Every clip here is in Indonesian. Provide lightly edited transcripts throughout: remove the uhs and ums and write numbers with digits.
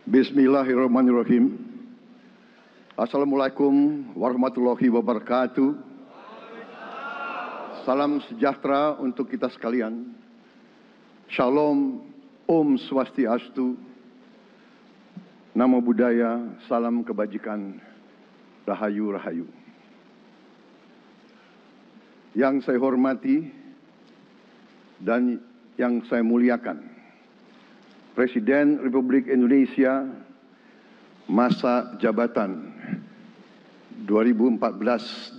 Bismillahirrahmanirrahim. Assalamualaikum warahmatullahi wabarakatuh. Salam sejahtera untuk kita sekalian. Shalom, Om Swastiastu, Namo Buddhaya, salam kebajikan, Rahayu Rahayu. Yang saya hormati dan yang saya muliakan, Presiden Republik Indonesia masa jabatan 2014-2024,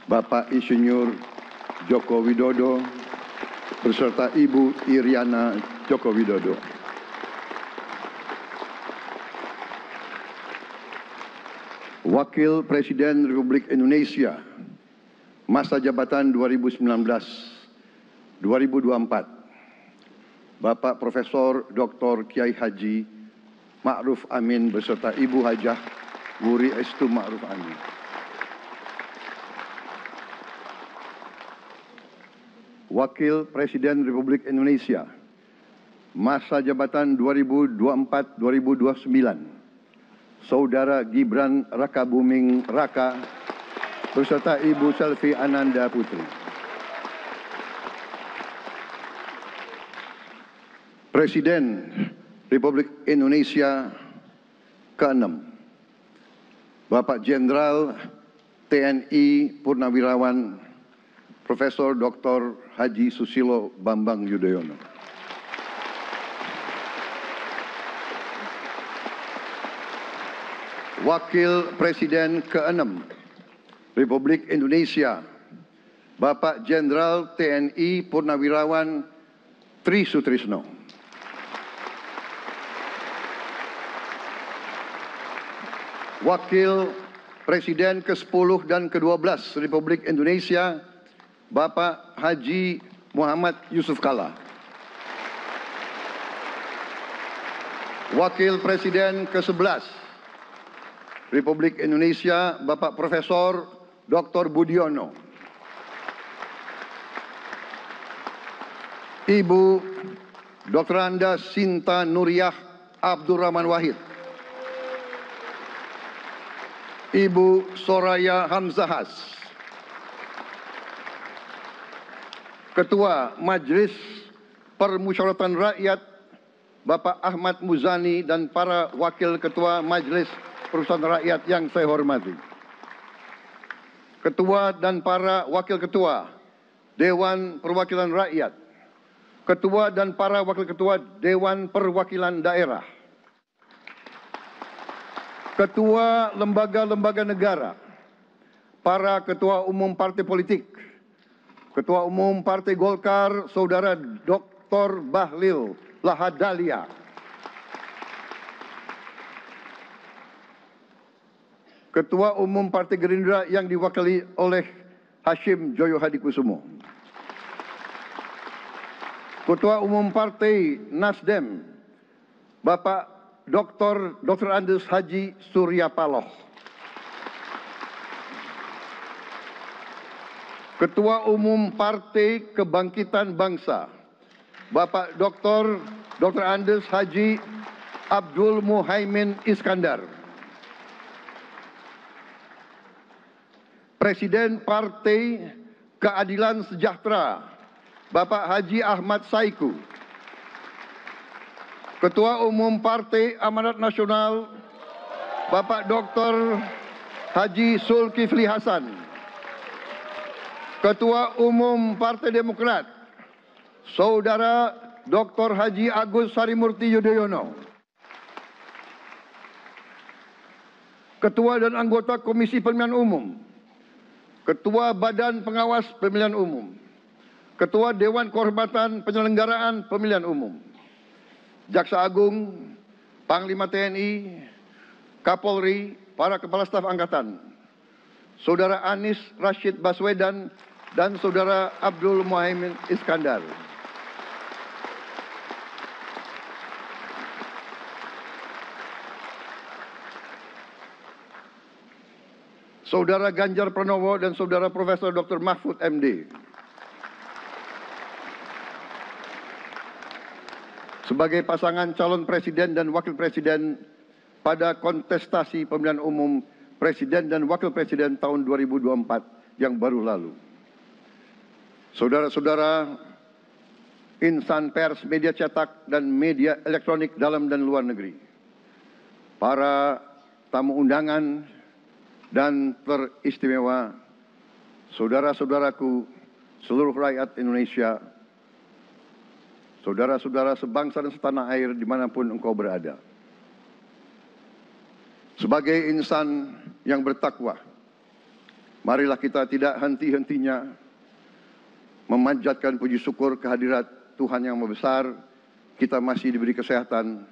Bapak Insinyur Joko Widodo beserta Ibu Iriana Joko Widodo. Wakil Presiden Republik Indonesia masa jabatan 2019-2024, Bapak Profesor Dr. Kiai Haji Ma'ruf Amin beserta Ibu Hajah Wuri Estu Ma'ruf Amin. Wakil Presiden Republik Indonesia masa jabatan 2024-2029, Saudara Gibran Rakabuming Raka beserta Ibu Selvi Ananda Putri. Presiden Republik Indonesia ke-6, Bapak Jenderal TNI Purnawirawan Profesor Dr. Haji Susilo Bambang Yudhoyono. Wakil Presiden ke-6 Republik Indonesia, Bapak Jenderal TNI Purnawirawan Tri Sutrisno. Wakil Presiden ke-10 dan ke-12 Republik Indonesia, Bapak Haji Muhammad Yusuf Kalla. Wakil Presiden ke-11 Republik Indonesia, Bapak Profesor Dr. Budiono. Ibu Dr. Anda Sinta Nuriyah Abdurrahman Wahid. Ibu Soraya Hamzahas. Ketua Majelis Permusyawaratan Rakyat Bapak Ahmad Muzani dan para Wakil Ketua Majelis Permusyawaratan Rakyat yang saya hormati. Ketua dan para Wakil Ketua Dewan Perwakilan Rakyat. Ketua dan para Wakil Ketua Dewan Perwakilan Daerah. Ketua lembaga-lembaga negara, para ketua umum partai politik, Ketua Umum Partai Golkar, Saudara Dr. Bahlil Lahadalia, Ketua Umum Partai Gerindra yang diwakili oleh Hashim Joyo Hadikusumo, Ketua Umum Partai Nasdem, Bapak Dr. Andes Haji Surya Paloh, Ketua Umum Partai Kebangkitan Bangsa, Bapak Dr. Andes Haji Abdul Muhaimin Iskandar, Presiden Partai Keadilan Sejahtera, Bapak Haji Ahmad Saiku, Ketua Umum Partai Amanat Nasional, Bapak Dr. Haji Zulkifli Hasan, Ketua Umum Partai Demokrat, Saudara Dr. Haji Agus Harimurti Yudhoyono, Ketua dan anggota Komisi Pemilihan Umum, Ketua Badan Pengawas Pemilihan Umum, Ketua Dewan Kehormatan Penyelenggaraan Pemilihan Umum, Jaksa Agung, Panglima TNI, Kapolri, para Kepala Staf Angkatan, Saudara Anies Rashid Baswedan, dan Saudara Abdul Muhaimin Iskandar. Saudara Ganjar Pranowo dan Saudara Profesor Dr. Mahfud MD. sebagai pasangan calon presiden dan wakil presiden pada kontestasi pemilihan umum presiden dan wakil presiden tahun 2024 yang baru lalu. Saudara-saudara, insan pers, media cetak, dan media elektronik dalam dan luar negeri, para tamu undangan dan teristimewa, saudara-saudaraku, seluruh rakyat Indonesia, saudara-saudara sebangsa dan setanah air dimanapun engkau berada. Sebagai insan yang bertakwa, marilah kita tidak henti-hentinya memanjatkan puji syukur kehadirat Tuhan yang Maha Besar. Kita masih diberi kesehatan,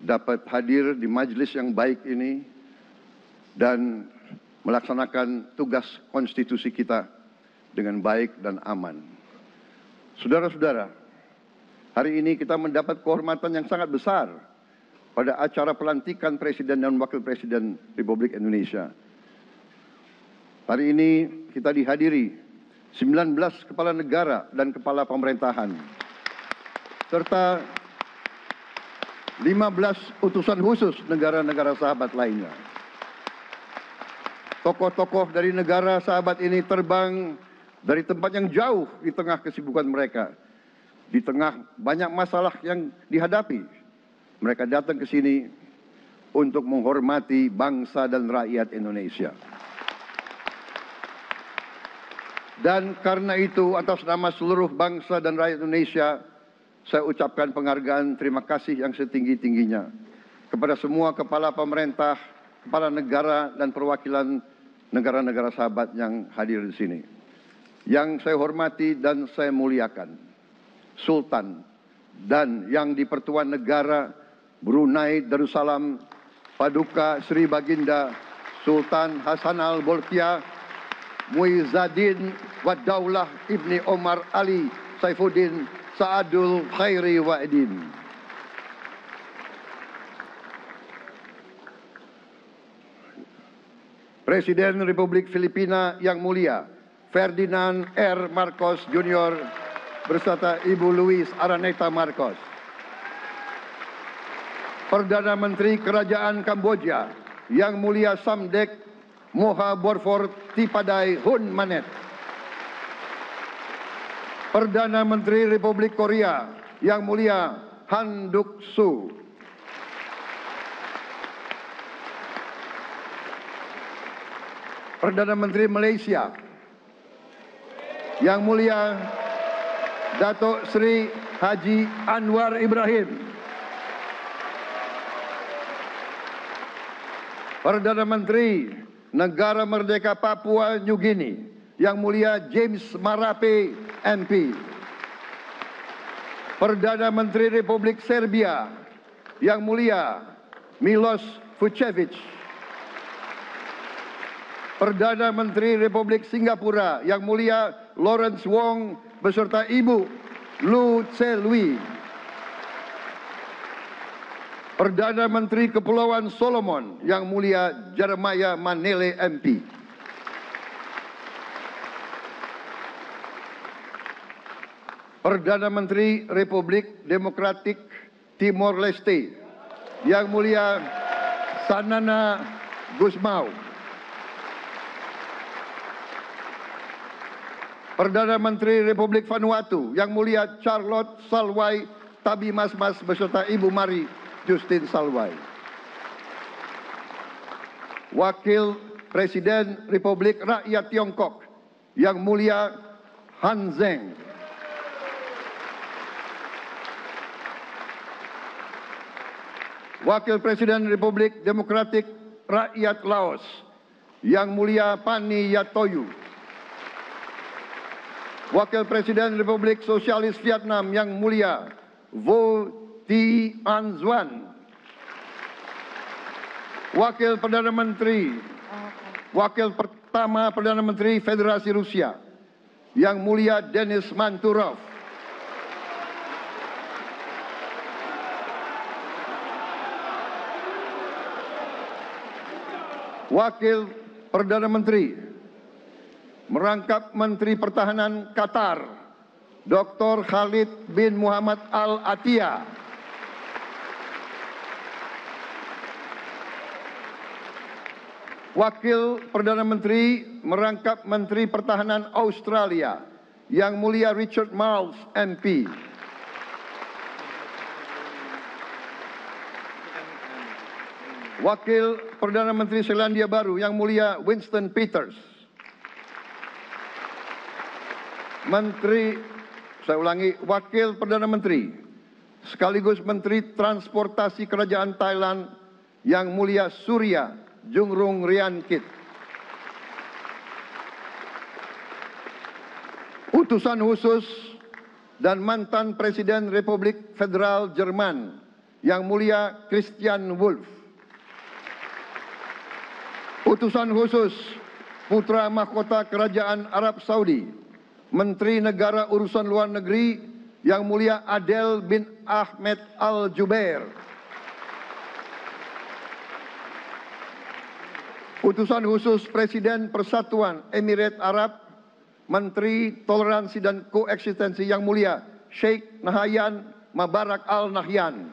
dapat hadir di majelis yang baik ini dan melaksanakan tugas konstitusi kita dengan baik dan aman. Saudara-saudara, hari ini kita mendapat kehormatan yang sangat besar pada acara pelantikan Presiden dan Wakil Presiden Republik Indonesia. Hari ini kita dihadiri 19 kepala negara dan kepala pemerintahan, serta 15 utusan khusus negara-negara sahabat lainnya. Tokoh-tokoh dari negara sahabat ini terbang dari tempat yang jauh di tengah kesibukan mereka. Di tengah banyak masalah yang dihadapi, mereka datang ke sini untuk menghormati bangsa dan rakyat Indonesia. Dan karena itu, atas nama seluruh bangsa dan rakyat Indonesia, saya ucapkan penghargaan terima kasih yang setinggi-tingginya kepada semua kepala pemerintah, kepala negara, dan perwakilan negara-negara sahabat yang hadir di sini. Yang saya hormati dan saya muliakan, Sultan dan yang di-Pertuan Negara Brunei Darussalam Paduka Sri Baginda Sultan Hassanal Bolkiah Muizzaddin Wadaulah Ibni Omar Ali Saifuddin Saadul Khairi Wa'idin. Presiden Republik Filipina yang mulia Ferdinand R. Marcos Jr. beserta Ibu Luis Araneta Marcos. Perdana Menteri Kerajaan Kamboja yang mulia Samdech Moha Borfor Tipadai Hun Manet. Perdana Menteri Republik Korea yang mulia Han Duck-soo. Perdana Menteri Malaysia yang mulia Datuk Seri Haji Anwar Ibrahim. Perdana Menteri Negara Merdeka Papua New Guinea yang mulia James Marape MP. Perdana Menteri Republik Serbia yang mulia Milos Vucevic. Perdana Menteri Republik Singapura yang mulia Lawrence Wong beserta Ibu Lu Tse Lui. Perdana Menteri Kepulauan Solomon yang mulia Jeremiah Manele MP. Perdana Menteri Republik Demokratik Timor Leste yang mulia Sanana Gusmao. Perdana Menteri Republik Vanuatu yang mulia Charlotte Salwai Tabimasmas beserta Ibu Mari Justin Salwai. Wakil Presiden Republik Rakyat Tiongkok yang mulia Han Zheng. Wakil Presiden Republik Demokratik Rakyat Laos yang mulia Pani Yatoyu. Wakil Presiden Republik Sosialis Vietnam yang mulia Vo Thi An Xuan. Wakil pertama Perdana Menteri Federasi Rusia yang mulia Denis Manturov. Wakil Perdana Menteri merangkap Menteri Pertahanan Qatar, Dr. Khalid bin Muhammad Al Attiyah. Wakil Perdana Menteri merangkap Menteri Pertahanan Australia, Yang Mulia Richard Marles, MP. Wakil Perdana Menteri Selandia Baru, Yang Mulia Winston Peters. Wakil Perdana Menteri sekaligus Menteri Transportasi Kerajaan Thailand, Yang Mulia Surya Jungrung Riankit. Utusan khusus dan mantan Presiden Republik Federal Jerman, Yang Mulia Christian Wulff. Utusan khusus Putra Mahkota Kerajaan Arab Saudi, Menteri Negara Urusan Luar Negeri, Yang Mulia Adel bin Ahmed Al Jubair. Utusan khusus Presiden Persatuan Emirat Arab, Menteri Toleransi dan Koeksistensi, Yang Mulia Sheikh Nahyan Mubarak Al Nahyan.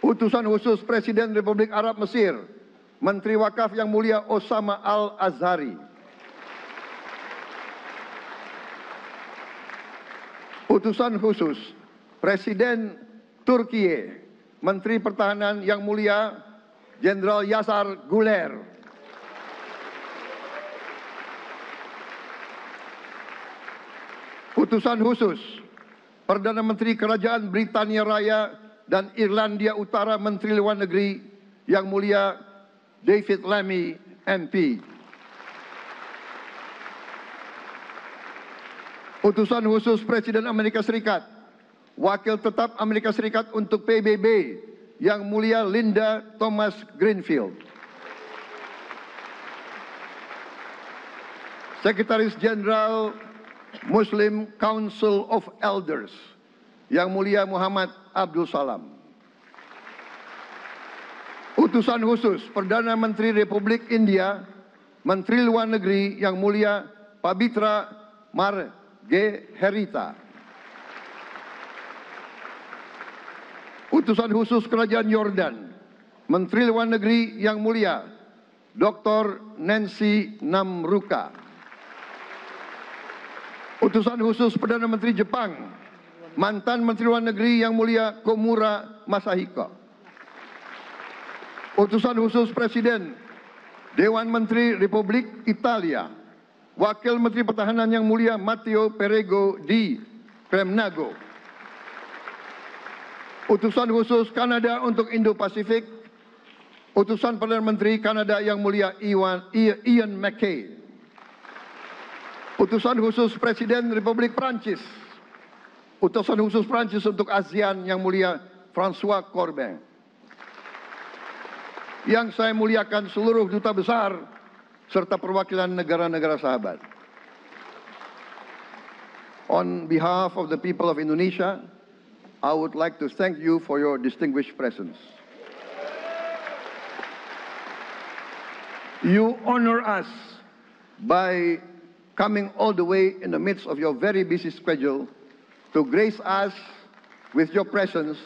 Utusan khusus Presiden Republik Arab Mesir, Menteri Wakaf, Yang Mulia Osama Al Azhari. Utusan khusus Presiden Turki, Menteri Pertahanan, Yang Mulia Jenderal Yasar Guler. Utusan khusus Perdana Menteri Kerajaan Britania Raya dan Irlandia Utara, Menteri Luar Negeri, Yang Mulia David Lammy, MP. Utusan khusus Presiden Amerika Serikat, Wakil Tetap Amerika Serikat untuk PBB, Yang Mulia Linda Thomas Greenfield. Sekretaris Jenderal Muslim Council of Elders, Yang Mulia Muhammad Abdul Salam. Utusan khusus Perdana Menteri Republik India, Menteri Luar Negeri, Yang Mulia Pabitra Margherita. Utusan khusus Kerajaan Yordan, Menteri Luar Negeri, Yang Mulia Dr. Nancy Namruka. Utusan khusus Perdana Menteri Jepang, mantan Menteri Luar Negeri, Yang Mulia Komura Masahiko. Utusan khusus Presiden Dewan Menteri Republik Italia, Wakil Menteri Pertahanan, Yang Mulia Matteo Perego di Kremnago. Utusan khusus Kanada untuk Indo-Pasifik, Utusan Perdana Menteri Kanada, Yang Mulia Ian MacKay. Utusan khusus Presiden Republik Prancis, Utusan khusus Prancis untuk ASEAN, Yang Mulia François Corbin. Yang saya muliakan seluruh duta besar serta perwakilan negara-negara sahabat. On behalf of the people of Indonesia, I would like to thank you for your distinguished presence. You honor us by coming all the way in the midst of your very busy schedule to grace us with your presence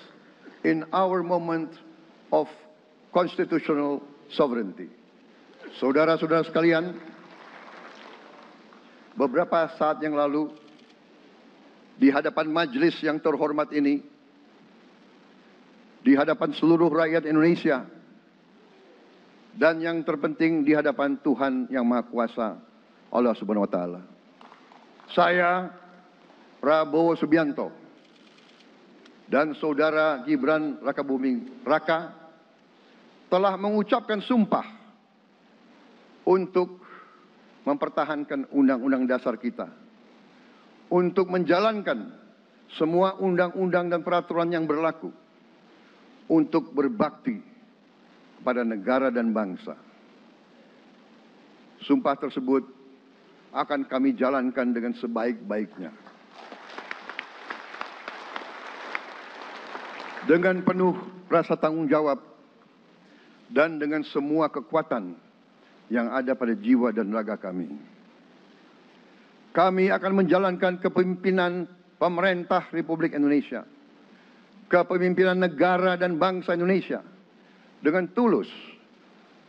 in our moment of constitutional sovereignty. Saudara-saudara sekalian, beberapa saat yang lalu, di hadapan majelis yang terhormat ini, di hadapan seluruh rakyat Indonesia, dan yang terpenting di hadapan Tuhan Yang Maha Kuasa, Allah Subhanahu wa Ta'ala, saya, Prabowo Subianto, dan Saudara Gibran Rakabuming Raka telah mengucapkan sumpah untuk mempertahankan Undang-Undang Dasar kita, untuk menjalankan semua undang-undang dan peraturan yang berlaku, untuk berbakti pada negara dan bangsa. Sumpah tersebut akan kami jalankan dengan sebaik-baiknya, dengan penuh rasa tanggung jawab dan dengan semua kekuatan yang ada pada jiwa dan raga kami. Kami akan menjalankan kepemimpinan pemerintah Republik Indonesia kepemimpinan negara dan bangsa Indonesia dengan tulus,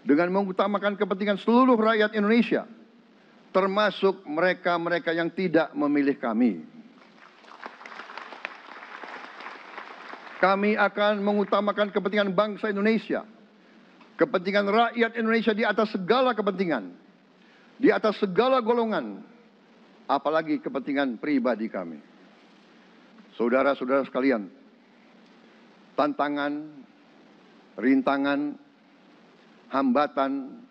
dengan mengutamakan kepentingan seluruh rakyat Indonesia, termasuk mereka-mereka yang tidak memilih kami. Kami akan mengutamakan kepentingan bangsa Indonesia, kepentingan rakyat Indonesia di atas segala kepentingan, di atas segala golongan, apalagi kepentingan pribadi kami. Saudara-saudara sekalian, tantangan, rintangan, hambatan,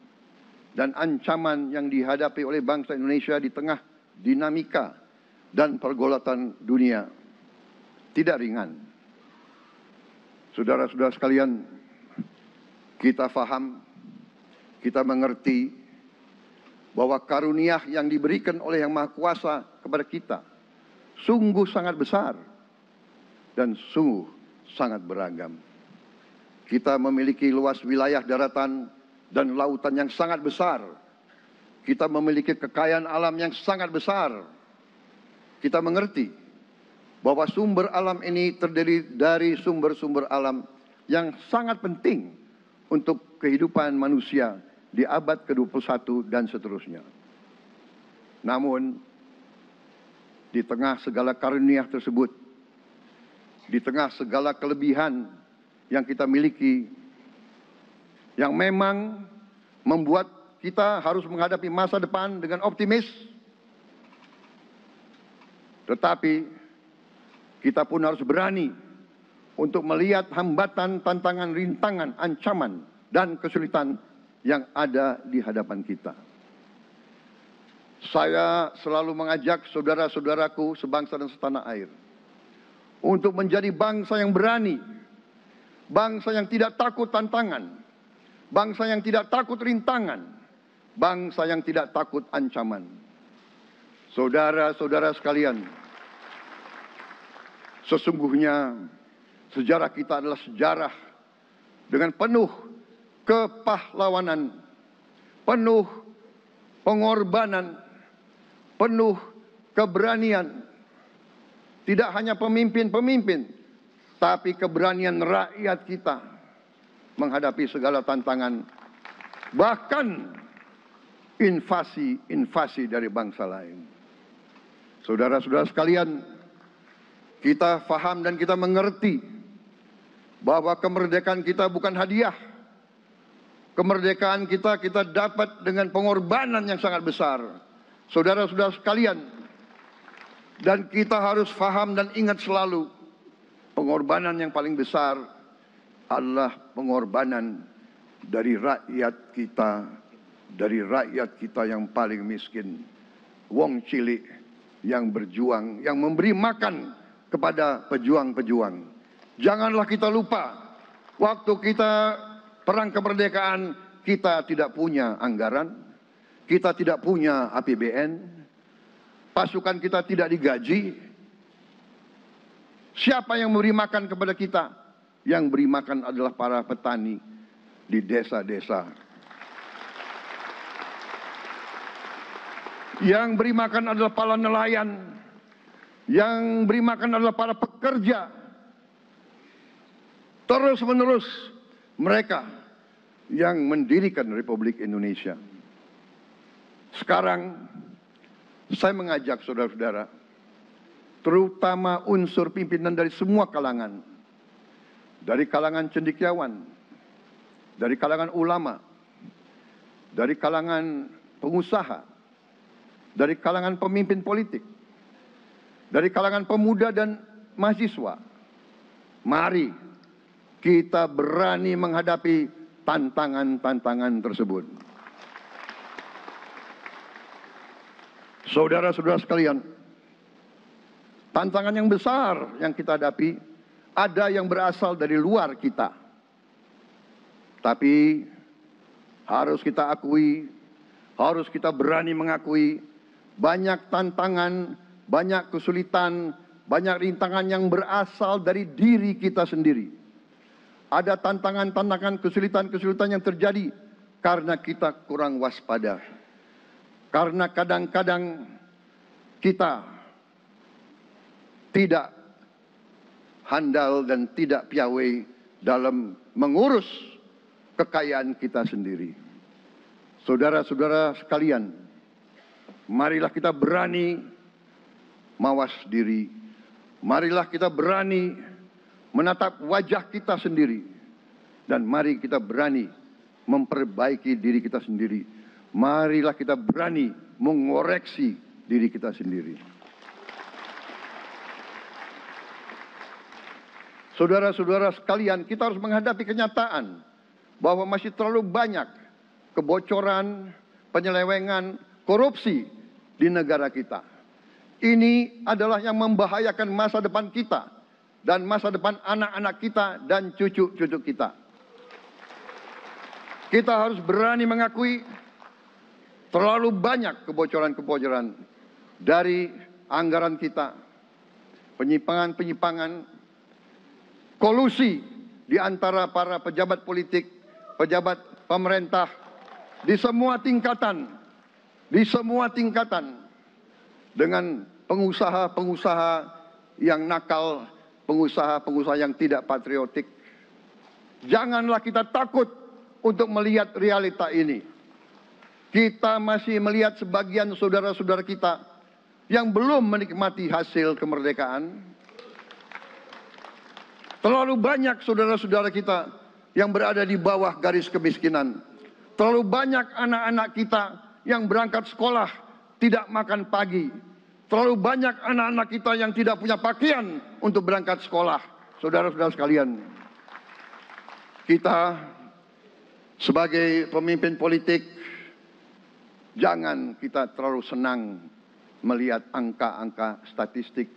dan ancaman yang dihadapi oleh bangsa Indonesia di tengah dinamika dan pergolatan dunia tidak ringan. Saudara-saudara sekalian, kita faham, kita mengerti bahwa karunia yang diberikan oleh Yang Maha Kuasa kepada kita sungguh sangat besar dan sungguh sangat beragam. Kita memiliki luas wilayah daratan dan lautan yang sangat besar. Kita memiliki kekayaan alam yang sangat besar. Kita mengerti bahwa sumber alam ini terdiri dari sumber-sumber alam yang sangat penting untuk kehidupan manusia di abad ke-21 dan seterusnya. Namun, di tengah segala karunia tersebut, di tengah segala kelebihan yang kita miliki, yang memang membuat kita harus menghadapi masa depan dengan optimis, tetapi kita pun harus berani untuk melihat hambatan, tantangan, rintangan, ancaman, dan kesulitan yang ada di hadapan kita. Saya selalu mengajak saudara-saudaraku sebangsa dan setanah air untuk menjadi bangsa yang berani, bangsa yang tidak takut tantangan, bangsa yang tidak takut rintangan, bangsa yang tidak takut ancaman. Saudara-saudara sekalian, sesungguhnya sejarah kita adalah sejarah dengan penuh kepahlawanan, penuh pengorbanan, penuh keberanian. Tidak hanya pemimpin-pemimpin, tapi keberanian rakyat kita menghadapi segala tantangan, bahkan invasi-invasi dari bangsa lain. Saudara-saudara sekalian, kita faham dan kita mengerti bahwa kemerdekaan kita bukan hadiah. Kemerdekaan kita dapat dengan pengorbanan yang sangat besar. Saudara-saudara sekalian, dan kita harus faham dan ingat selalu, pengorbanan yang paling besar adalah pengorbanan dari rakyat kita yang paling miskin. Wong cilik yang berjuang, yang memberi makan kepada pejuang-pejuang. Janganlah kita lupa, waktu kita perang kemerdekaan, kita tidak punya anggaran, kita tidak punya APBN, pasukan kita tidak digaji. Siapa yang memberi makan kepada kita? Yang beri makan adalah para petani di desa-desa. Yang beri makan adalah para nelayan. Yang beri makan adalah para pekerja. Terus-menerus mereka yang mendirikan Republik Indonesia. Sekarang saya mengajak saudara-saudara, terutama unsur pimpinan dari semua kalangan, dari kalangan cendekiawan, dari kalangan ulama, dari kalangan pengusaha, dari kalangan pemimpin politik, dari kalangan pemuda dan mahasiswa. Mari kita berani menghadapi tantangan-tantangan tersebut. Saudara-saudara sekalian, tantangan yang besar yang kita hadapi ada yang berasal dari luar kita. Tapi harus kita akui, harus kita berani mengakui, banyak tantangan, banyak kesulitan, banyak rintangan yang berasal dari diri kita sendiri. Ada tantangan-tantangan, kesulitan-kesulitan yang terjadi karena kita kurang waspada. Karena kadang-kadang kita tidak handal dan tidak piawai dalam mengurus kekayaan kita sendiri. Saudara-saudara sekalian, marilah kita berani mawas diri. Marilah kita berani menatap wajah kita sendiri. Dan mari kita berani memperbaiki diri kita sendiri. Marilah kita berani mengoreksi diri kita sendiri. Saudara-saudara sekalian, kita harus menghadapi kenyataan bahwa masih terlalu banyak kebocoran, penyelewengan, korupsi di negara kita. Ini adalah yang membahayakan masa depan kita dan masa depan anak-anak kita dan cucu-cucu kita. Kita harus berani mengakui terlalu banyak kebocoran-kebocoran dari anggaran kita, penyimpangan-penyimpangan, kolusi di antara para pejabat politik, pejabat pemerintah di semua tingkatan, dengan pengusaha-pengusaha yang nakal, pengusaha-pengusaha yang tidak patriotik. Janganlah kita takut untuk melihat realita ini. Kita masih melihat sebagian saudara-saudara kita yang belum menikmati hasil kemerdekaan. Terlalu banyak saudara-saudara kita yang berada di bawah garis kemiskinan. Terlalu banyak anak-anak kita yang berangkat sekolah tidak makan pagi. Terlalu banyak anak-anak kita yang tidak punya pakaian untuk berangkat sekolah. Saudara-saudara sekalian, kita sebagai pemimpin politik, jangan kita terlalu senang melihat angka-angka statistik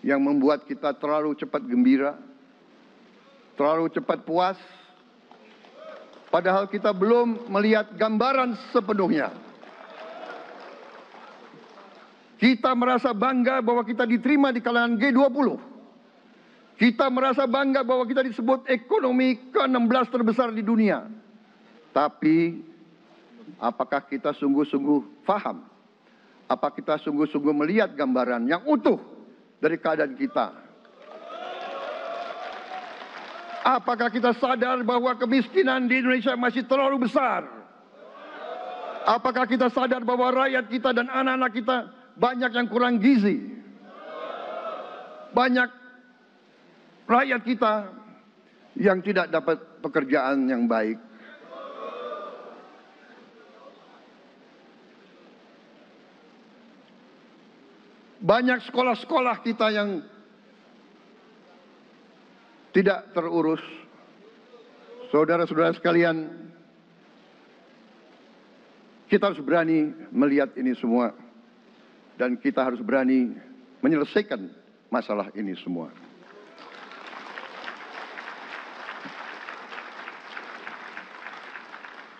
yang membuat kita terlalu cepat gembira, terlalu cepat puas, padahal kita belum melihat gambaran sepenuhnya. Kita merasa bangga bahwa kita diterima di kalangan G20. Kita merasa bangga bahwa kita disebut ekonomi ke-16 terbesar di dunia. Tapi, apakah kita sungguh-sungguh faham? Apa kita sungguh-sungguh melihat gambaran yang utuh dari keadaan kita? Apakah kita sadar bahwa kemiskinan di Indonesia masih terlalu besar? Apakah kita sadar bahwa rakyat kita dan anak-anak kita banyak yang kurang gizi? Banyak rakyat kita yang tidak dapat pekerjaan yang baik. Banyak sekolah-sekolah kita yang tidak terurus. Saudara-saudara sekalian, kita harus berani melihat ini semua. Dan kita harus berani menyelesaikan masalah ini semua.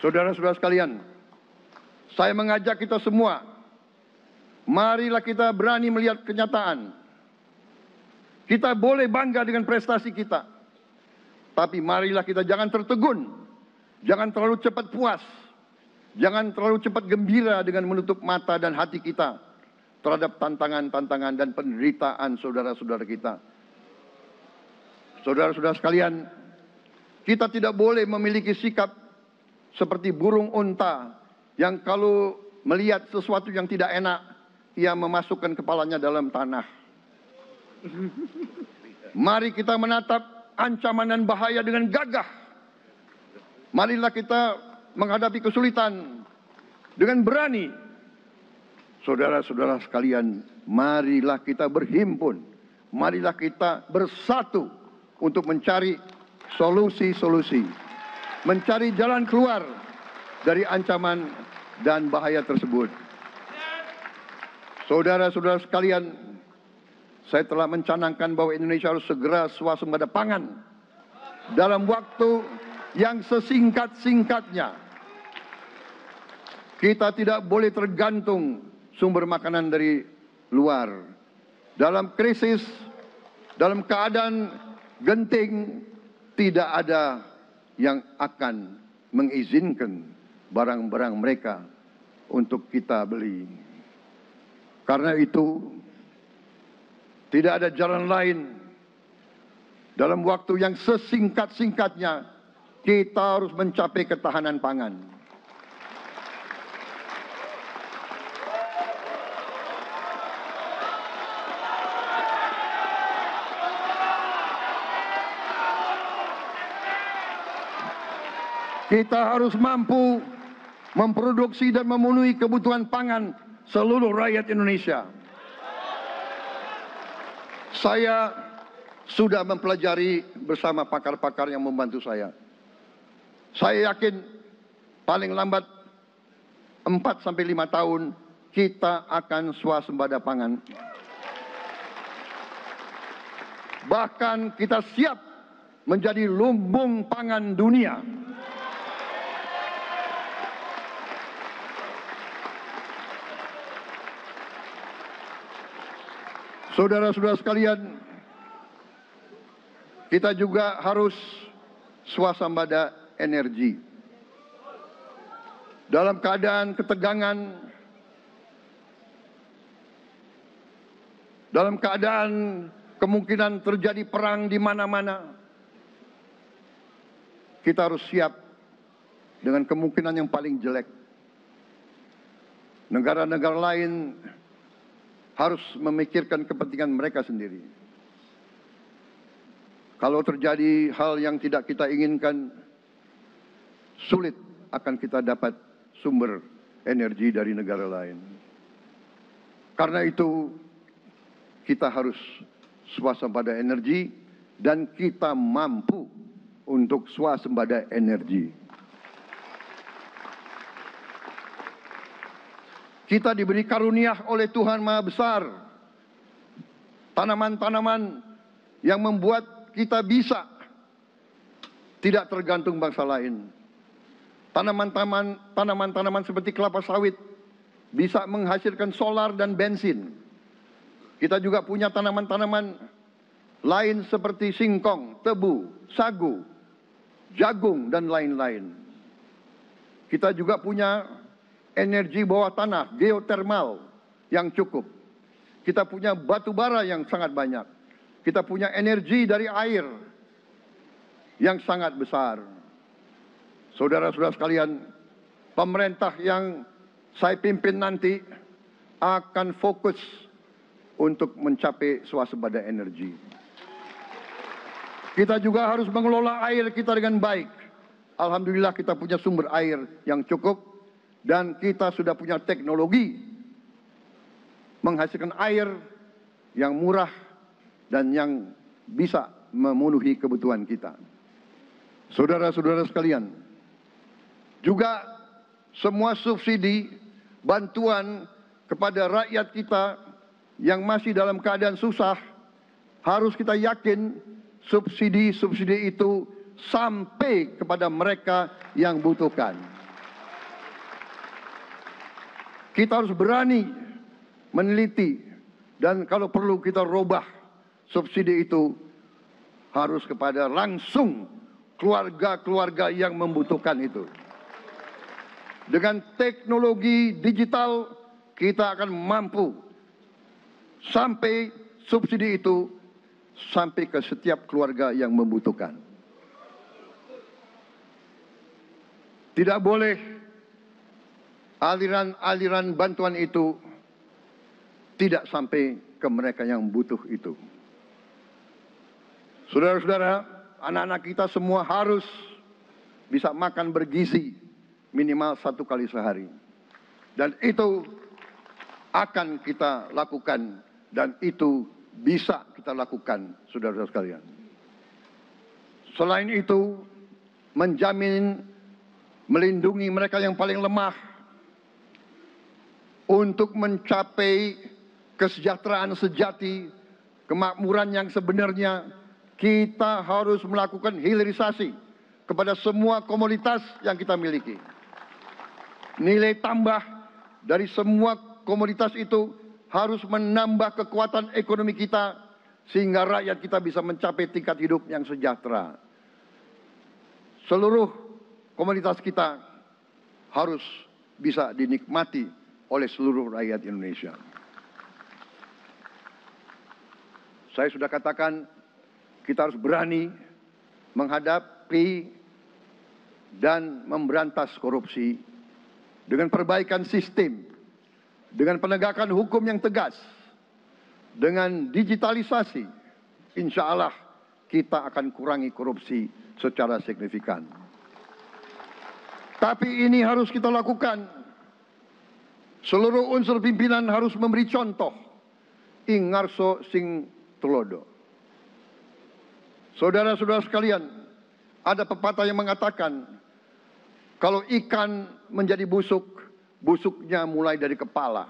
Saudara-saudara sekalian, saya mengajak kita semua, marilah kita berani melihat kenyataan. Kita boleh bangga dengan prestasi kita, tapi marilah kita jangan tertegun, jangan terlalu cepat puas, jangan terlalu cepat gembira dengan menutup mata dan hati kita terhadap tantangan-tantangan dan penderitaan saudara-saudara kita. Saudara-saudara sekalian, kita tidak boleh memiliki sikap seperti burung unta yang kalau melihat sesuatu yang tidak enak, ia memasukkan kepalanya dalam tanah. Mari kita menatap ancaman dan bahaya dengan gagah. Marilah kita menghadapi kesulitan dengan berani. Saudara-saudara sekalian, marilah kita berhimpun. Marilah kita bersatu untuk mencari solusi-solusi. Mencari jalan keluar dari ancaman dan bahaya tersebut. Saudara-saudara sekalian, saya telah mencanangkan bahwa Indonesia harus segera swasembada pangan dalam waktu yang sesingkat-singkatnya. Kita tidak boleh tergantung sumber makanan dari luar. Dalam krisis, dalam keadaan genting, tidak ada yang akan mengizinkan barang-barang mereka untuk kita beli. Karena itu, tidak ada jalan lain Dalam waktu yang sesingkat-singkatnya, kita harus mencapai ketahanan pangan. Kita harus mampu memproduksi dan memenuhi kebutuhan pangan seluruh rakyat Indonesia. Saya sudah mempelajari bersama pakar-pakar yang membantu saya. Saya yakin paling lambat 4-5 tahun kita akan swasembada pangan. Bahkan kita siap menjadi lumbung pangan dunia. Saudara-saudara sekalian, kita juga harus swasembada energi. Dalam keadaan ketegangan, dalam keadaan kemungkinan terjadi perang di mana-mana, kita harus siap dengan kemungkinan yang paling jelek. Negara-negara lain harus memikirkan kepentingan mereka sendiri. Kalau terjadi hal yang tidak kita inginkan, sulit akan kita dapat sumber energi dari negara lain. Karena itu, kita harus swasembada energi dan kita mampu untuk swasembada energi. Kita diberi karunia oleh Tuhan Maha Besar. Tanaman-tanaman yang membuat kita bisa tidak tergantung bangsa lain. Tanaman-tanaman seperti kelapa sawit bisa menghasilkan solar dan bensin. Kita juga punya tanaman-tanaman lain seperti singkong, tebu, sagu, jagung, dan lain-lain. Kita juga punya energi bawah tanah, geotermal yang cukup. Kita punya batu bara yang sangat banyak. Kita punya energi dari air yang sangat besar. Saudara-saudara sekalian, pemerintah yang saya pimpin nanti akan fokus untuk mencapai swasembada energi. Kita juga harus mengelola air kita dengan baik. Alhamdulillah kita punya sumber air yang cukup. Dan kita sudah punya teknologi menghasilkan air yang murah dan yang bisa memenuhi kebutuhan kita. Saudara-saudara sekalian, juga semua subsidi, bantuan kepada rakyat kita yang masih dalam keadaan susah, harus kita yakin subsidi-subsidi itu sampai kepada mereka yang butuhkan. Kita harus berani meneliti dan kalau perlu kita robah subsidi itu harus kepada langsung keluarga-keluarga yang membutuhkan itu. Dengan teknologi digital kita akan mampu sampai subsidi itu sampai ke setiap keluarga yang membutuhkan. Tidak boleh aliran-aliran bantuan itu tidak sampai ke mereka yang butuh itu. Saudara-saudara, anak-anak kita semua harus bisa makan bergizi minimal 1 kali sehari. Dan itu akan kita lakukan dan itu bisa kita lakukan, saudara-saudara sekalian. Selain itu, menjamin, melindungi mereka yang paling lemah, untuk mencapai kesejahteraan sejati, kemakmuran yang sebenarnya, kita harus melakukan hilirisasi kepada semua komoditas yang kita miliki. Nilai tambah dari semua komoditas itu harus menambah kekuatan ekonomi kita sehingga rakyat kita bisa mencapai tingkat hidup yang sejahtera. Seluruh komoditas kita harus bisa dinikmati oleh seluruh rakyat Indonesia. Saya sudah katakan kita harus berani menghadapi dan memberantas korupsi dengan perbaikan sistem, dengan penegakan hukum yang tegas, dengan digitalisasi. Insya Allah kita akan kurangi korupsi secara signifikan. Tapi ini harus kita lakukan. Seluruh unsur pimpinan harus memberi contoh. Ing ngarso sing tulodo. Saudara-saudara sekalian, ada pepatah yang mengatakan, kalau ikan menjadi busuk, busuknya mulai dari kepala.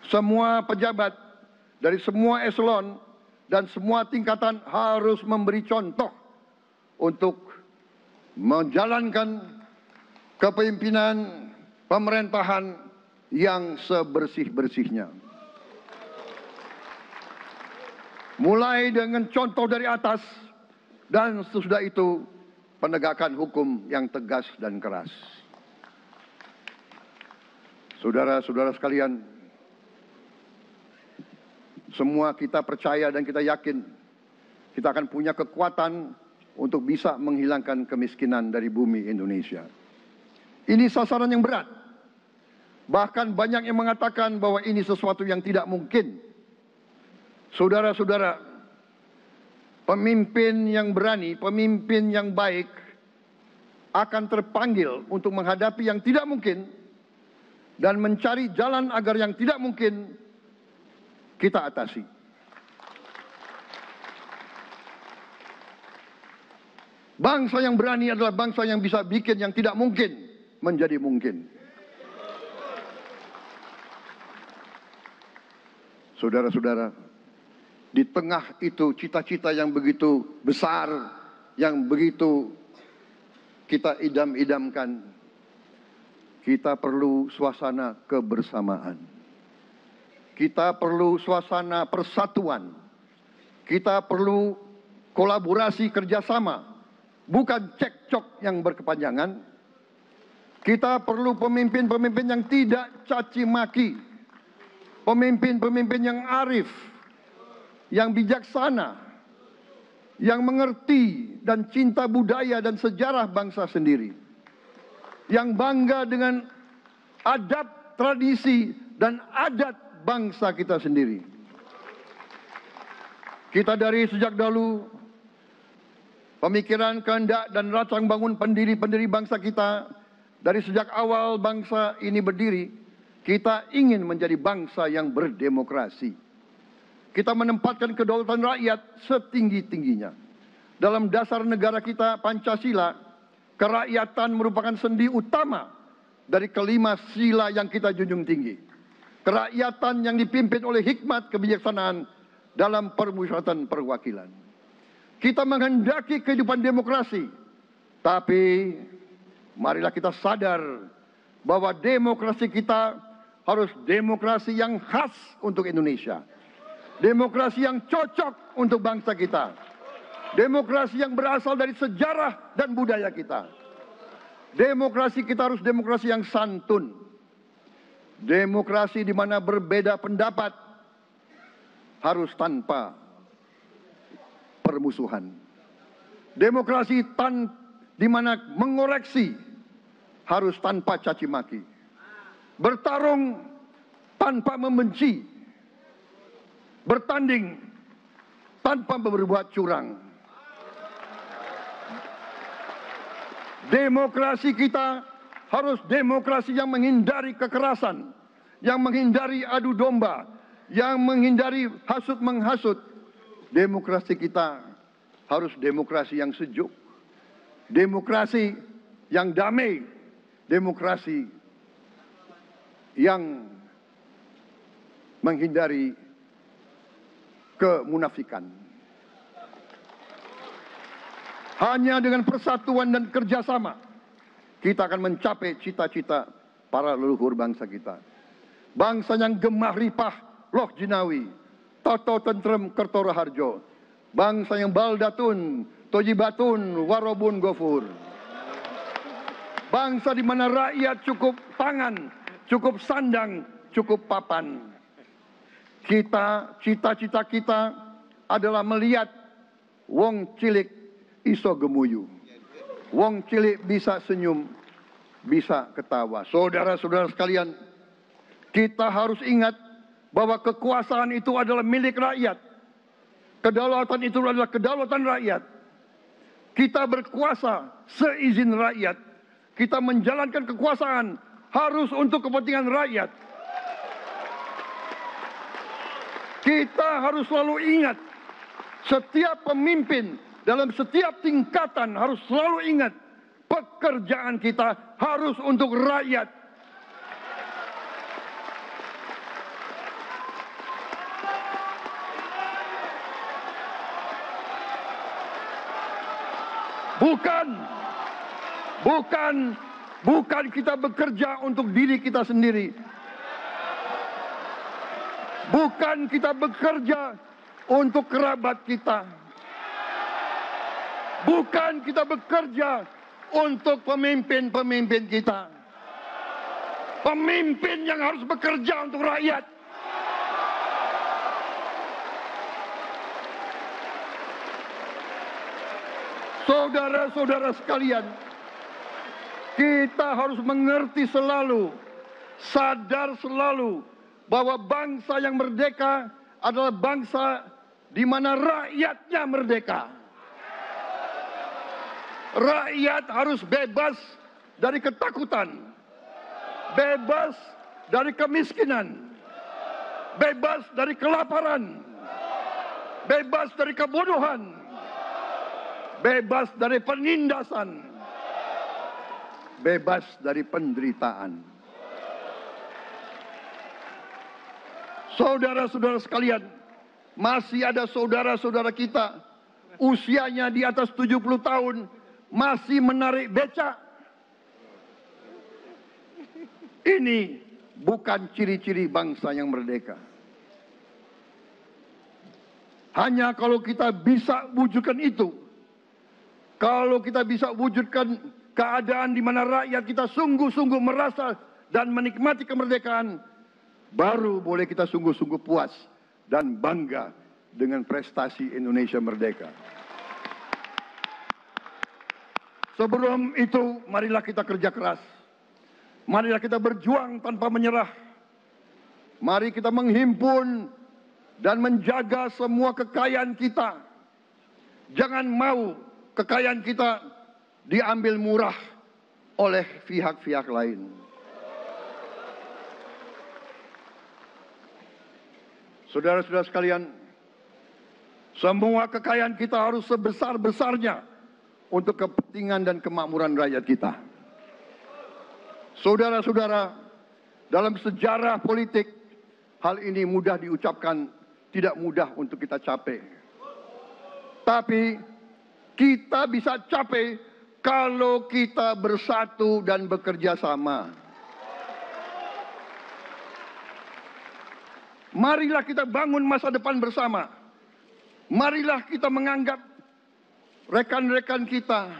Semua pejabat dari semua eselon dan semua tingkatan harus memberi contoh untuk menjalankan kepemimpinan pemerintahan yang sebersih-bersihnya. Mulai dengan contoh dari atas dan sesudah itu penegakan hukum yang tegas dan keras. Saudara-saudara sekalian, semua kita percaya dan kita yakin kita akan punya kekuatan untuk bisa menghilangkan kemiskinan dari bumi Indonesia. Ini sasaran yang berat. Bahkan banyak yang mengatakan bahwa ini sesuatu yang tidak mungkin. Saudara-saudara, pemimpin yang berani, pemimpin yang baik akan terpanggil untuk menghadapi yang tidak mungkin dan mencari jalan agar yang tidak mungkin kita atasi. Bangsa yang berani adalah bangsa yang bisa bikin yang tidak mungkin menjadi mungkin. Saudara-saudara, di tengah itu cita-cita yang begitu besar, yang begitu kita idam-idamkan, kita perlu suasana kebersamaan. Kita perlu suasana persatuan. Kita perlu kolaborasi kerjasama, bukan cekcok yang berkepanjangan. Kita perlu pemimpin-pemimpin yang tidak caci maki, pemimpin-pemimpin yang arif, yang bijaksana, yang mengerti dan cinta budaya dan sejarah bangsa sendiri, yang bangga dengan adab, tradisi, dan adat bangsa kita sendiri. Kita dari sejak dahulu, pemikiran, kehendak, dan rancang bangun pendiri-pendiri bangsa kita, dari sejak awal bangsa ini berdiri, kita ingin menjadi bangsa yang berdemokrasi. Kita menempatkan kedaulatan rakyat setinggi-tingginya. Dalam dasar negara kita, Pancasila, kerakyatan merupakan sendi utama dari kelima sila yang kita junjung tinggi. Kerakyatan yang dipimpin oleh hikmat kebijaksanaan dalam permusyawaratan perwakilan. Kita menghendaki kehidupan demokrasi, tapi marilah kita sadar bahwa demokrasi kita harus demokrasi yang khas untuk Indonesia. Demokrasi yang cocok untuk bangsa kita. Demokrasi yang berasal dari sejarah dan budaya kita. Demokrasi kita harus demokrasi yang santun. Demokrasi di mana berbeda pendapat harus tanpa permusuhan. Demokrasi di mana mengoreksi harus tanpa caci maki. Bertarung tanpa membenci. Bertanding tanpa berbuat curang. Demokrasi kita harus demokrasi yang menghindari kekerasan, yang menghindari adu domba, yang menghindari hasut menghasut. Demokrasi kita harus demokrasi yang sejuk, demokrasi yang damai, demokrasi yang menghindari kemunafikan. Hanya dengan persatuan dan kerjasama kita akan mencapai cita-cita para leluhur bangsa kita. Bangsa yang gemah ripah loh jinawi, toto tentrem kertora harjo. Bangsa yang baldatun, tojibatun, warobun gofur. Bangsa di mana rakyat cukup pangan, cukup sandang, cukup papan. Cita-cita kita adalah melihat wong cilik iso gemuyu. Wong cilik bisa senyum, bisa ketawa. Saudara-saudara sekalian, kita harus ingat bahwa kekuasaan itu adalah milik rakyat. Kedaulatan itu adalah kedaulatan rakyat. Kita berkuasa seizin rakyat. Kita menjalankan kekuasaan harus untuk kepentingan rakyat. Kita harus selalu ingat, setiap pemimpin dalam setiap tingkatan harus selalu ingat, pekerjaan kita harus untuk rakyat. Bukan kita bekerja untuk diri kita sendiri. Bukan kita bekerja untuk kerabat kita. Bukan kita bekerja untuk pemimpin-pemimpin kita. Pemimpin yang harus bekerja untuk rakyat. Saudara-saudara sekalian, kita harus mengerti selalu, sadar selalu bahwa bangsa yang merdeka adalah bangsa di mana rakyatnya merdeka. Rakyat harus bebas dari ketakutan, bebas dari kemiskinan, bebas dari kelaparan, bebas dari kebodohan, bebas dari penindasan, bebas dari penderitaan. Saudara-saudara sekalian, masih ada saudara-saudara kita usianya di atas 70 tahun masih menarik becak. Ini bukan ciri-ciri bangsa yang merdeka. Hanya kalau kita bisa wujudkan itu, kalau kita bisa wujudkan keadaan di mana rakyat kita sungguh-sungguh merasa dan menikmati kemerdekaan, baru boleh kita sungguh-sungguh puas dan bangga dengan prestasi Indonesia merdeka. Sebelum itu, marilah kita kerja keras. Marilah kita berjuang tanpa menyerah. Mari kita menghimpun dan menjaga semua kekayaan kita. Jangan mau kekayaan kita diambil murah oleh pihak-pihak lain. Saudara-saudara sekalian, semua kekayaan kita harus sebesar-besarnya untuk kepentingan dan kemakmuran rakyat kita. Saudara-saudara, dalam sejarah politik, hal ini mudah diucapkan, tidak mudah untuk kita capai. Tapi kita bisa capai kalau kita bersatu dan bekerja sama. Marilah kita bangun masa depan bersama. Marilah kita menganggap rekan-rekan kita,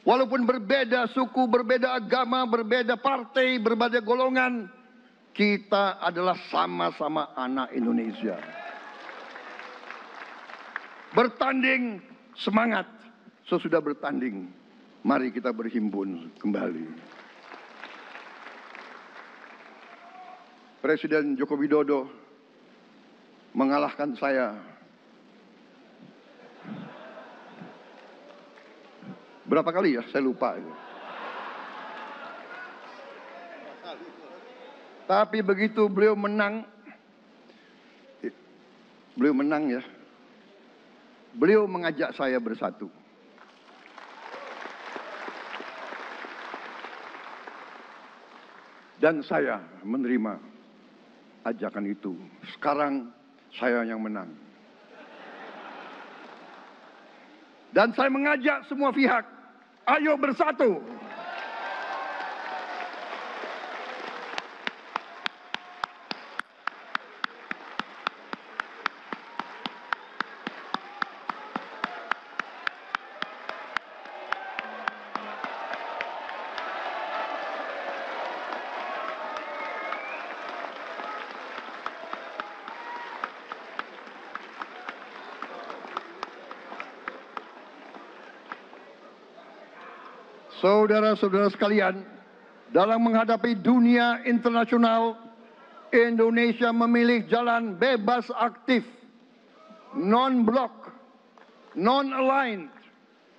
walaupun berbeda suku, berbeda agama, berbeda partai, berbeda golongan, kita adalah sama-sama anak Indonesia. Bertanding semangat, sesudah bertanding, mari kita berhimpun kembali. Presiden Joko Widodo mengalahkan saya berapa kali ya, saya lupa. Tapi begitu beliau menang ya, beliau mengajak saya bersatu. Dan saya menerima ajakan itu. Sekarang saya yang menang. Dan saya mengajak semua pihak, ayo bersatu. Saudara-saudara sekalian, dalam menghadapi dunia internasional, Indonesia memilih jalan bebas aktif, non-blok, non-aligned.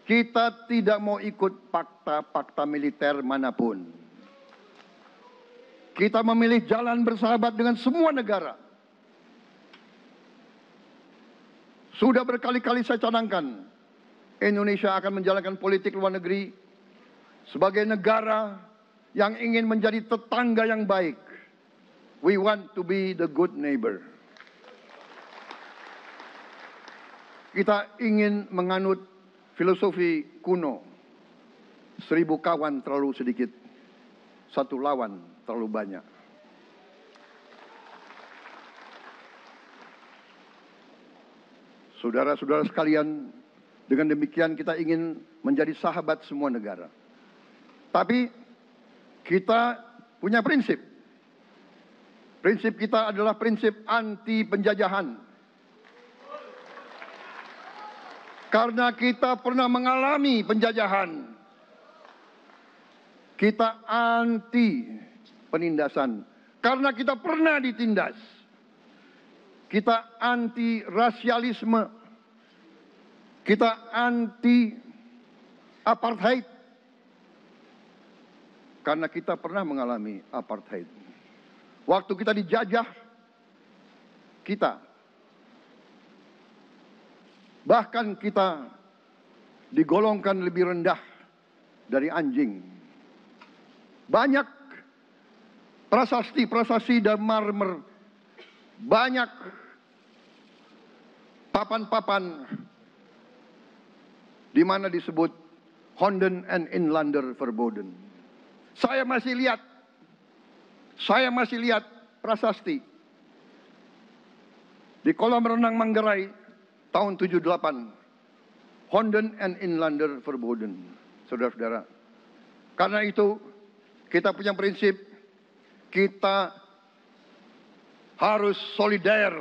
Kita tidak mau ikut fakta-fakta militer manapun. Kita memilih jalan bersahabat dengan semua negara. Sudah berkali-kali saya cadangkan, Indonesia akan menjalankan politik luar negeri sebagai negara yang ingin menjadi tetangga yang baik. We want to be the good neighbor. Kita ingin menganut filosofi kuno, 1000 kawan terlalu sedikit, 1 lawan terlalu banyak. Saudara-saudara sekalian, dengan demikian kita ingin menjadi sahabat semua negara. Tapi kita punya prinsip. Prinsip kita adalah prinsip anti penjajahan. Karena kita pernah mengalami penjajahan. Kita anti penindasan. Karena kita pernah ditindas. Kita anti rasialisme. Kita anti apartheid. Karena kita pernah mengalami apartheid. Waktu kita dijajah, kita bahkan kita digolongkan lebih rendah dari anjing. Banyak prasasti-prasasti dan marmer, banyak papan-papan di mana disebut Honden en Inlander Verboden. Saya masih lihat prasasti di kolam renang Manggarai tahun 78. Honden en Inlander Verboden, saudara-saudara. Karena itu kita punya prinsip, kita harus solider,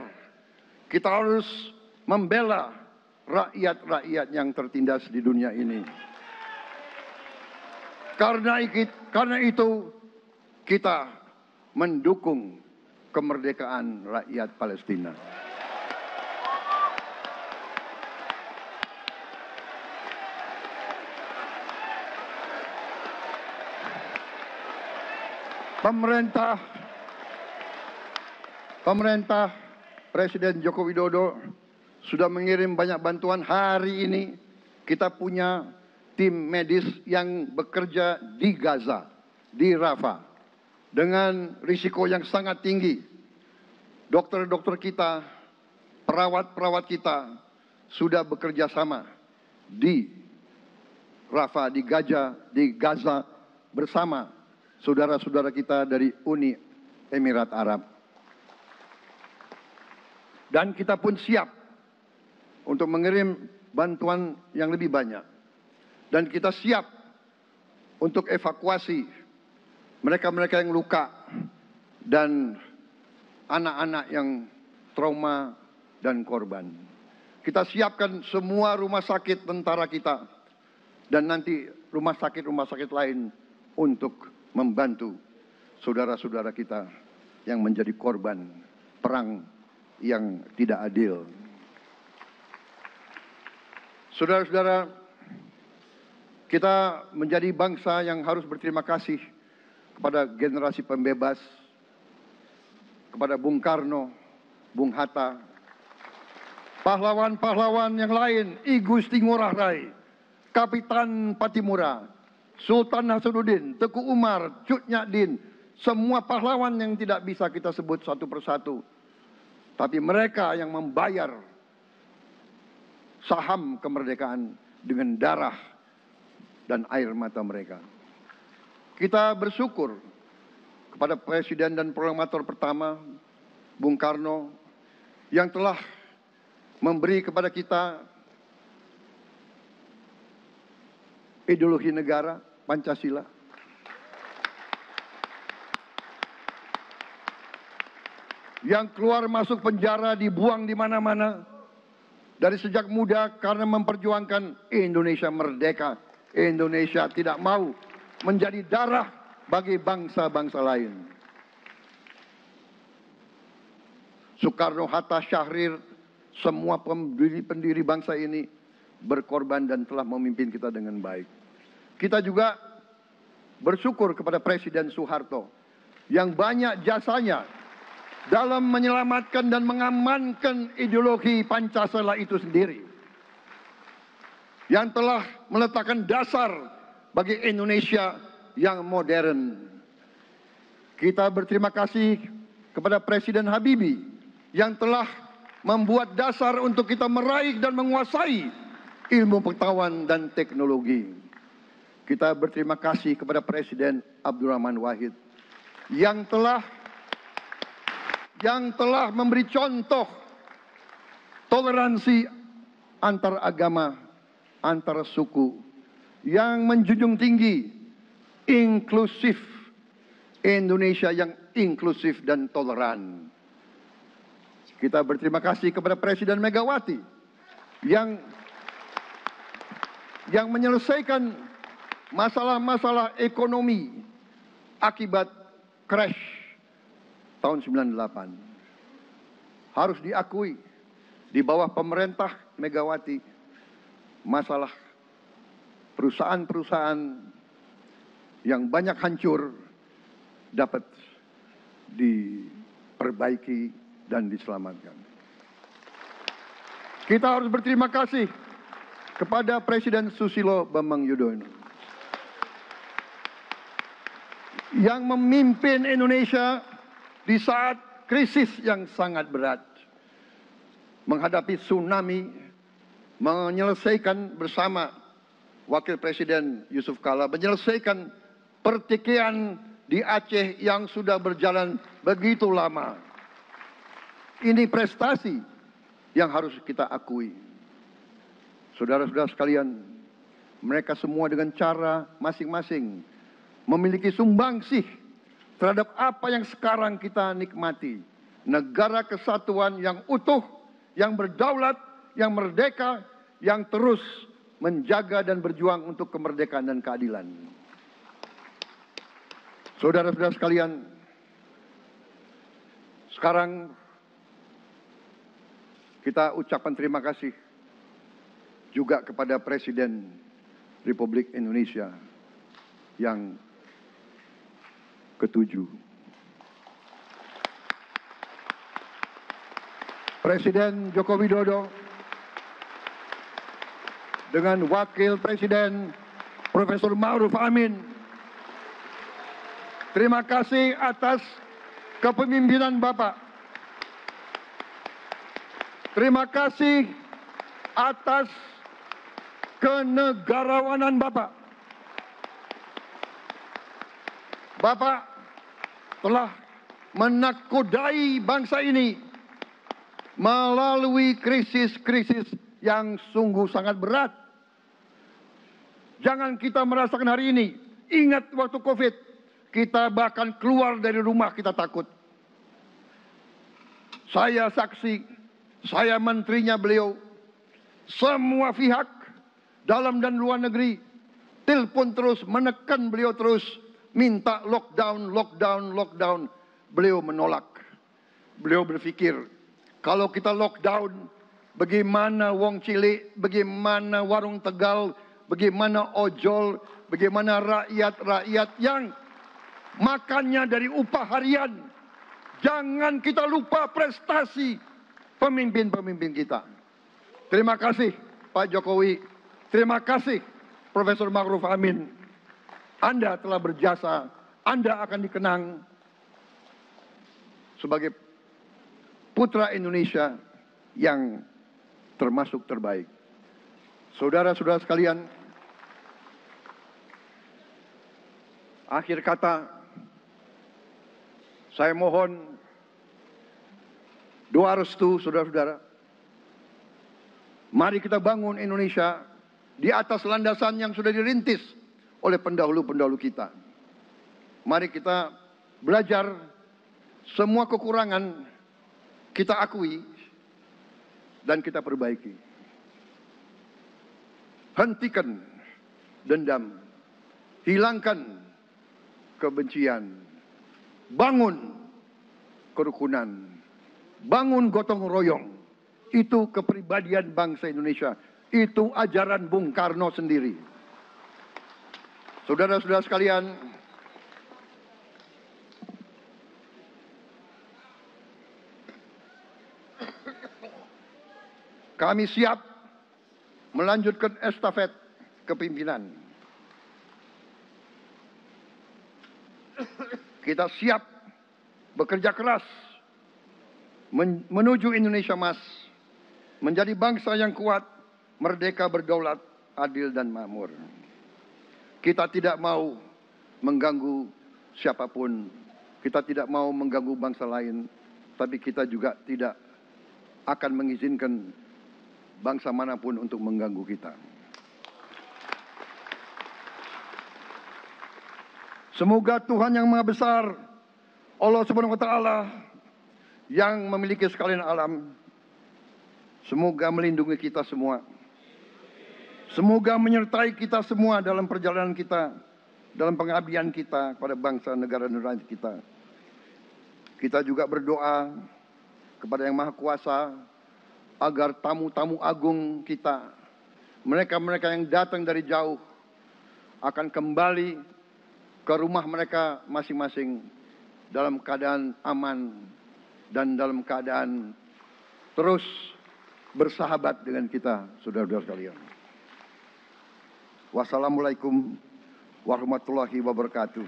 kita harus membela rakyat-rakyat yang tertindas di dunia ini. Karena itu kita mendukung kemerdekaan rakyat Palestina. Pemerintah Presiden Joko Widodo sudah mengirim banyak bantuan. Hari ini kita punya tim medis yang bekerja di Gaza, di Rafah, dengan risiko yang sangat tinggi. Dokter-dokter kita, perawat-perawat kita sudah bekerja sama di Rafah, di Gaza bersama saudara-saudara kita dari Uni Emirat Arab. Dan kita pun siap untuk mengirim bantuan yang lebih banyak. Dan kita siap untuk evakuasi mereka-mereka yang luka dan anak-anak yang trauma dan korban. Kita siapkan semua rumah sakit tentara kita dan nanti rumah sakit lain untuk membantu saudara-saudara kita yang menjadi korban perang yang tidak adil. Saudara-saudara, kita menjadi bangsa yang harus berterima kasih kepada generasi pembebas, kepada Bung Karno, Bung Hatta, pahlawan-pahlawan yang lain, I Gusti Ngurah Rai, Kapitan Patimura, Sultan Hasanuddin, Teku Umar, Cut Nyak-din, semua pahlawan yang tidak bisa kita sebut satu persatu. Tapi mereka yang membayar saham kemerdekaan dengan darah dan air mata mereka. Kita bersyukur kepada Presiden dan Proklamator pertama, Bung Karno, yang telah memberi kepada kita ideologi negara, Pancasila. Yang keluar masuk penjara, dibuang di mana-mana. Dari sejak muda karena memperjuangkan Indonesia merdeka, Indonesia tidak mau menjadi darah bagi bangsa-bangsa lain. Soekarno, Hatta, Syahrir, semua pendiri bangsa ini berkorban dan telah memimpin kita dengan baik. Kita juga bersyukur kepada Presiden Soeharto yang banyak jasanya dalam menyelamatkan dan mengamankan ideologi Pancasila itu sendiri, yang telah meletakkan dasar bagi Indonesia yang modern. Kita berterima kasih kepada Presiden Habibie yang telah membuat dasar untuk kita meraih dan menguasai ilmu pengetahuan dan teknologi. Kita berterima kasih kepada Presiden Abdurrahman Wahid yang telah memberi contoh toleransi antar agama, antar suku, yang menjunjung tinggi inklusif, Indonesia yang inklusif dan toleran. Kita berterima kasih kepada Presiden Megawati yang menyelesaikan masalah-masalah ekonomi akibat crash tahun 98. Harus diakui, di bawah pemerintah Megawati, masalah perusahaan-perusahaan yang banyak hancur dapat diperbaiki dan diselamatkan. Kita harus berterima kasih kepada Presiden Susilo Bambang Yudhoyono yang memimpin Indonesia di saat krisis yang sangat berat, menghadapi tsunami, menyelesaikan bersama Wakil Presiden Yusuf Kala, menyelesaikan pertikaian di Aceh yang sudah berjalan begitu lama. Ini prestasi yang harus kita akui. Saudara-saudara sekalian, mereka semua dengan cara masing-masing memiliki sumbangsih terhadap apa yang sekarang kita nikmati. Negara kesatuan yang utuh, yang berdaulat, yang merdeka, yang terus menjaga dan berjuang untuk kemerdekaan dan keadilan. Saudara-saudara sekalian, sekarang kita ucapkan terima kasih juga kepada Presiden Republik Indonesia yang ke-7. Presiden Joko Widodo dengan Wakil Presiden Profesor Ma'ruf Amin. Terima kasih atas kepemimpinan Bapak. Terima kasih atas kenegarawanan Bapak. Bapak telah menakodai bangsa ini melalui krisis-krisis yang sungguh sangat berat. Jangan kita merasakan hari ini. Ingat waktu COVID, kita bahkan keluar dari rumah kita takut. Saya saksi, saya menterinya beliau, semua pihak dalam dan luar negeri telepon terus, menekan beliau terus, minta lockdown, lockdown, lockdown. Beliau menolak. Beliau berpikir, kalau kita lockdown, bagaimana wong cilik, bagaimana warung Tegal, bagaimana ojol, bagaimana rakyat-rakyat yang makannya dari upah harian. Jangan kita lupa prestasi pemimpin-pemimpin kita. Terima kasih Pak Jokowi, terima kasih Profesor Ma'ruf Amin. Anda telah berjasa, Anda akan dikenang sebagai putra Indonesia yang termasuk terbaik. Saudara-saudara sekalian, akhir kata, saya mohon doa restu saudara-saudara. Mari kita bangun Indonesia di atas landasan yang sudah dirintis oleh pendahulu-pendahulu kita. Mari kita belajar, semua kekurangan kita akui dan kita perbaiki. Hentikan dendam, hilangkan kebencian, bangun kerukunan, bangun gotong royong. Itu kepribadian bangsa Indonesia. Itu ajaran Bung Karno sendiri. Saudara-saudara sekalian, kami siap melanjutkan estafet kepimpinan. Kita siap bekerja keras menuju Indonesia Emas, menjadi bangsa yang kuat, merdeka, berdaulat, adil dan makmur. Kita tidak mau mengganggu siapapun, kita tidak mau mengganggu bangsa lain, tapi kita juga tidak akan mengizinkan bangsa manapun untuk mengganggu kita. Semoga Tuhan yang Maha Besar, Allah Subhanahu wa Ta'ala, yang memiliki sekalian alam, semoga melindungi kita semua. Semoga menyertai kita semua dalam perjalanan kita, dalam pengabdian kita kepada bangsa, negara, dan rakyat kita. Kita juga berdoa kepada Yang Maha Kuasa agar tamu-tamu agung kita, mereka-mereka yang datang dari jauh, akan kembali ke rumah mereka masing-masing dalam keadaan aman dan dalam keadaan terus bersahabat dengan kita, saudara-saudara sekalian. Wassalamualaikum warahmatullahi wabarakatuh.